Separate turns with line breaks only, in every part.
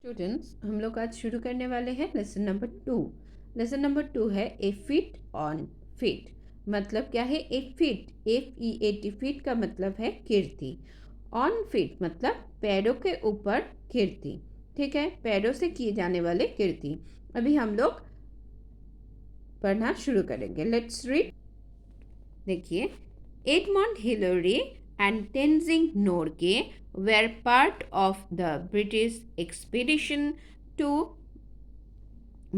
Students, हम लोग आज शुरू करने वाले हैं लेसन नंबर 2। लेसन नंबर 2 है ए फीट ऑन फीट। मतलब क्या है? ए फीट, FEAT, फीट का मतलब है कीर्ति। ऑन फीट मतलब पैरों के ऊपर कीर्ति। ठीक है, पैरों से किए जाने वाले कीर्ति। अभी हम लोग पढ़ना शुरू करेंगे। Let's read. देखिए, Edmund Hillary and Tenzing Norgay were part of the British expedition to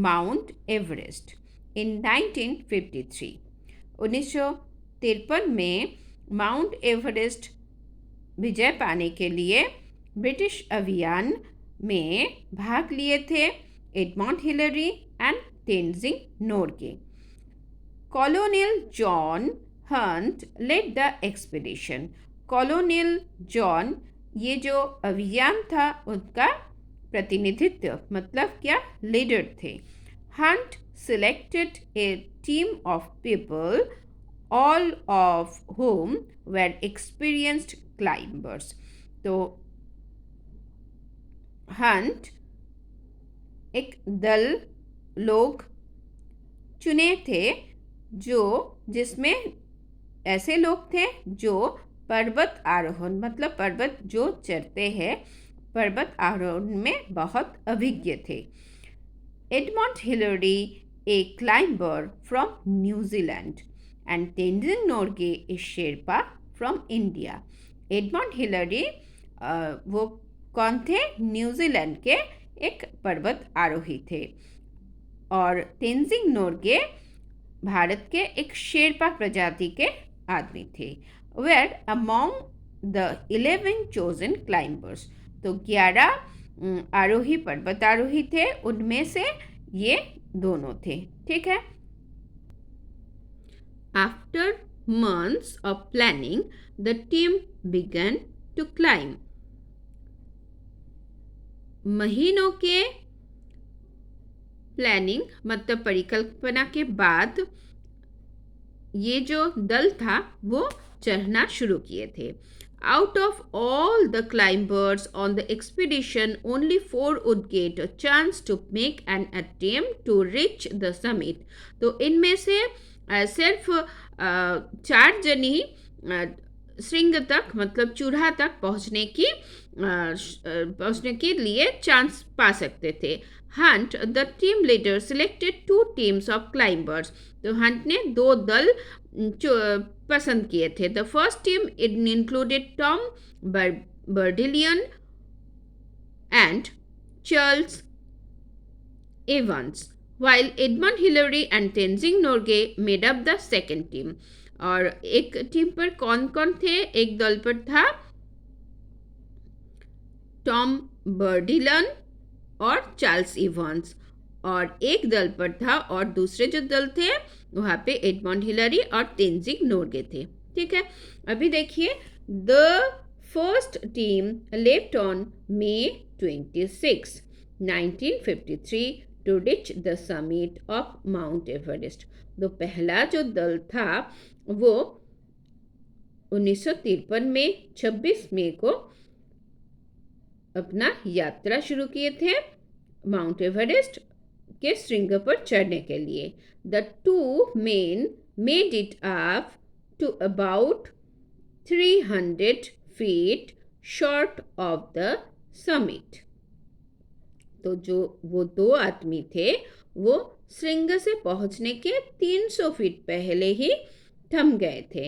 Mount Everest in 1953. 1953 में माउंट एवरेस्ट विजय पाने के लिए ब्रिटिश अभियान में भाग लिए थे Edmund Hillary and Tenzing Norgay. Colonial John Hunt led the expedition. Colonial John, ये जो अभियान था उनका प्रतिनिधित्व, मतलब क्या, लीडर थे। Hunt selected A team of people all of whom were experienced climbers। तो हंट एक दल लोग चुने थे जिसमें ऐसे लोग थे जो पर्वत आरोहण, मतलब पर्वत जो चढ़ते हैं, पर्वत आरोहण में बहुत अभिज्ञ थे। Edmund Hillary A climber from New Zealand and Tenzing Norgay A Sherpa from India. Edmund Hillary वो कौन थे? न्यूजीलैंड के एक पर्वत आरोही थे। और तेंजिंग नोर्गे भारत के एक शेरपा प्रजाति के आदमी थे। Were among the 11 chosen climbers. तो 11 आरोही, पर्वत आरोही थे, उनमें से ये दोनों थे। ठीक है। After months of planning the team began to climb. महीनों के प्लानिंग मतलब परिकल्पना के बाद ये जो दल था वो चढ़ना शुरू किए थे। Out of all the climbers on the expedition only 4 would get a chance to make an attempt to reach the summit. तो इनमें से सिर्फ 4 जन ही श्रृंग तक, मतलब चूढ़ा तक पहुंचने के लिए चांस पा सकते थे। Hunt the team leader selected 2 teams of climbers. तो हंट ने 2 दल पसंद किए थे। The first team included Tom Bourdillon and Charles Evans, while Edmund Hillary and Tenzing Norgay made up the second team। और एक टीम पर कौन कौन थे? एक दल पर था टॉम बर्डिलन और चार्ल्स इवांस, और एक दल पर था, और दूसरे जो दल थे वहाँ पे एडमंड हिलरी और तेंजिंग नोर्गे थे। ठीक है। अभी देखिए, the first team left on May 26, 1953 to reach the summit of Mount Everest. तो पहला जो दल था वो 1953 में 26 मई को अपना यात्रा शुरू किए थे माउंट एवरेस्ट के श्रृंग पर चढ़ने के लिए। The 2 men made it up to about 300 feet short of the summit। तो जो वो 2 आदमी थे वो श्रृंग से पहुंचने के 300 फीट पहले ही थम गए थे।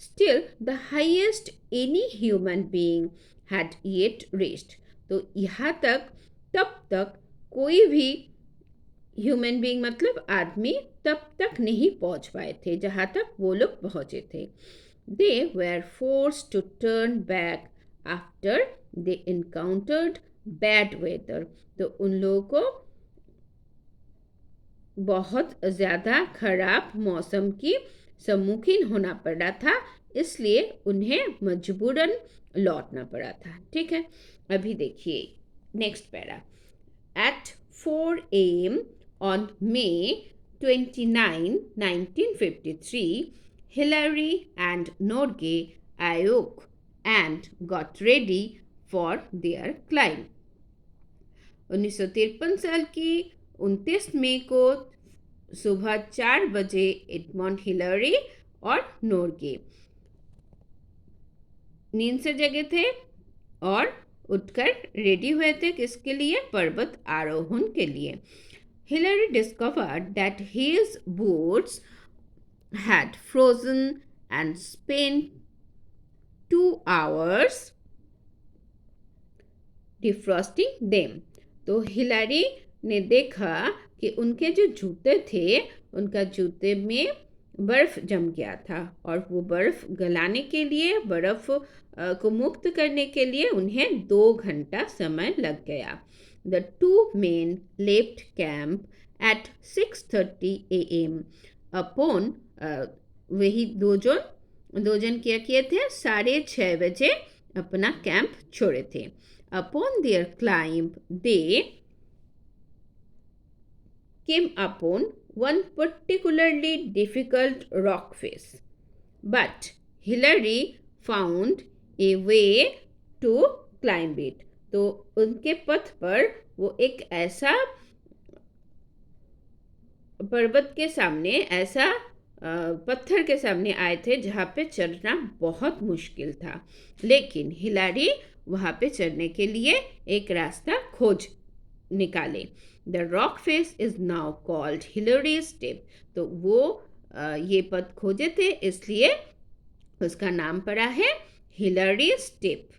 Still the highest any human being had yet reached। तो यहाँ तब तक कोई भी ह्यूमन बीइंग मतलब आदमी तब तक नहीं पहुंच पाए थे जहाँ तक वो लोग पहुंचे थे। They were forced to turn back after they encountered bad weather. तो उन लोगों को बहुत ज़्यादा खराब मौसम की सम्मुखीन होना पड़ा था, इसलिए उन्हें मजबूरन लौटना पड़ा था। ठीक है। अभी देखिए next para. At 4 AM on May 29, 1953 Hillary and Norgay awoke and got ready for their climb। 1953 साल की 29 मई को सुबह 4 बजे एडमंड हिलरी और नोर्गे नींद से जगे थे और उठकर रेडी हुए थे किसके लिए? पर्वत आरोहण के लिए। Hillary discovered that his boots had frozen and spent 2 hours defrosting them। तो हिलरी ने देखा कि उनके जो जूते थे उनका जूते में बर्फ जम गया था और वो बर्फ गलाने के लिए बर्फ को मुक्त करने के लिए उन्हें 2 घंटा समय लग गया। The two men left camp at 6:30 a.m. Upon वही दो जन क्या किए थे? 6:30 बजे अपना कैंप छोड़े थे। Upon their climb, they came upon one particularly difficult rock face, but Hillary found a way to climb it। तो उनके पथ पर वो एक ऐसा पर्वत के सामने ऐसा पत्थर के सामने आए थे जहाँ पे चढ़ना बहुत मुश्किल था, लेकिन हिलरी वहाँ पे चढ़ने के लिए एक रास्ता खोज निकाले। The rock face is now called Hillary step. तो वो ये पथ खोजे थे इसलिए उसका नाम पड़ा है Hillary step.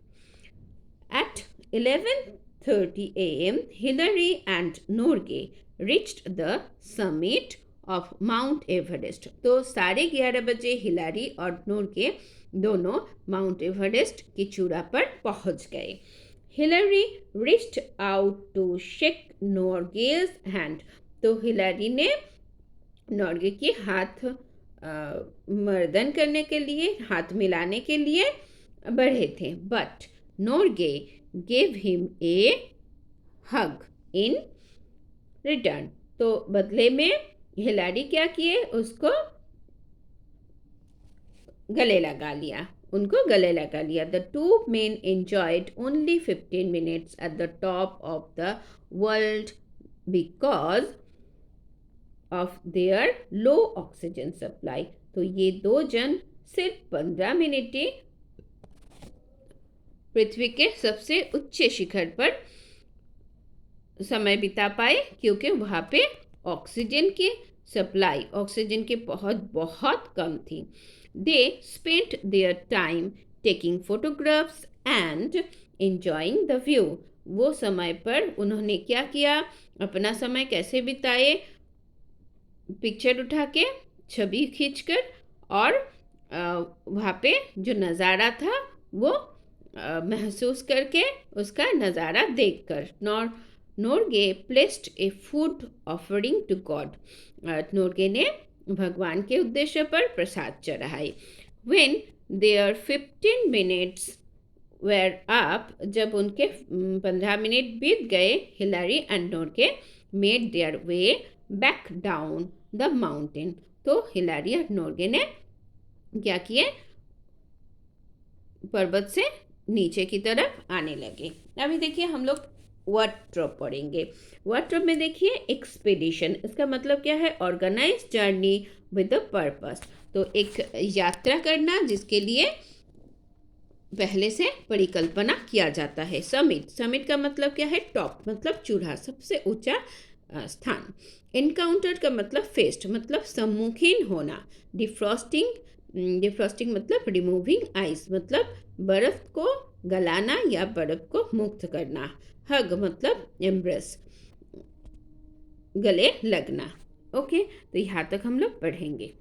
At 11:30 a.m., Hillary and Norgay reached the summit of Mount Everest। तो 11:30 बजे हिलरी और नोर्गे दोनों माउंट एवरेस्ट की चूड़ा पर पहुंच गए। Hillary reached out to shake Norgay's hand। तो हिलरी ने नोर्गे की हाथ मर्दन करने के लिए, हाथ मिलाने के लिए बढ़े थे, but Norgay gave him a hug in return। तो बदले में हिलरी क्या किए? उसको गले लगा लिया, उनको गले लगा लिया। The two men enjoyed only 15 minutes at the top of the world because of their low oxygen supply। तो ये दो जन सिर्फ 15 मिनट ही पृथ्वी के सबसे उच्च शिखर पर समय बिता पाए क्योंकि वहाँ पे ऑक्सीजन की सप्लाई, ऑक्सीजन की बहुत कम थी। They spent their time taking photographs and enjoying the view. वो समय पर उन्होंने क्या किया? अपना समय कैसे बिताए? पिक्चर उठा के, छवि खींचकर और वहाँ पे जो नज़ारा था वो महसूस करके, उसका नज़ारा देखकर। Norgay placed a food offering to god. Norgay ने भगवान के उद्देश्य पर प्रसाद चढ़ाई। When their 15 minutes were up, जब उनके 15 मिनट बीत गए, Hillary and Norgay made their way back down the mountain. तो हिलरी और नोर्गे ने क्या किए? पर्वत से नीचे की तरफ आने लगे। अभी देखिए हम लोग वर्ड ट्रॉप पढ़ेंगे। वर्ड ट्रॉप में देखिए एक्सपीडिशन, इसका मतलब क्या है? Organise journey with a purpose. तो एक यात्रा करना जिसके लिए पहले से परिकल्पना किया जाता है। समिट का मतलब क्या है? टॉप मतलब चूढ़ा, सबसे ऊंचा स्थान। एनकाउंटर का मतलब फेस्ट मतलब सम्मुखीन होना। डिफ्रॉस्टिंग मतलब रिमूविंग आइस मतलब बर्फ को गलाना या बर्फ को मुक्त करना। हग मतलब एम्ब्रेस, गले लगना। ओके, तो यहाँ तक हम लोग पढ़ेंगे।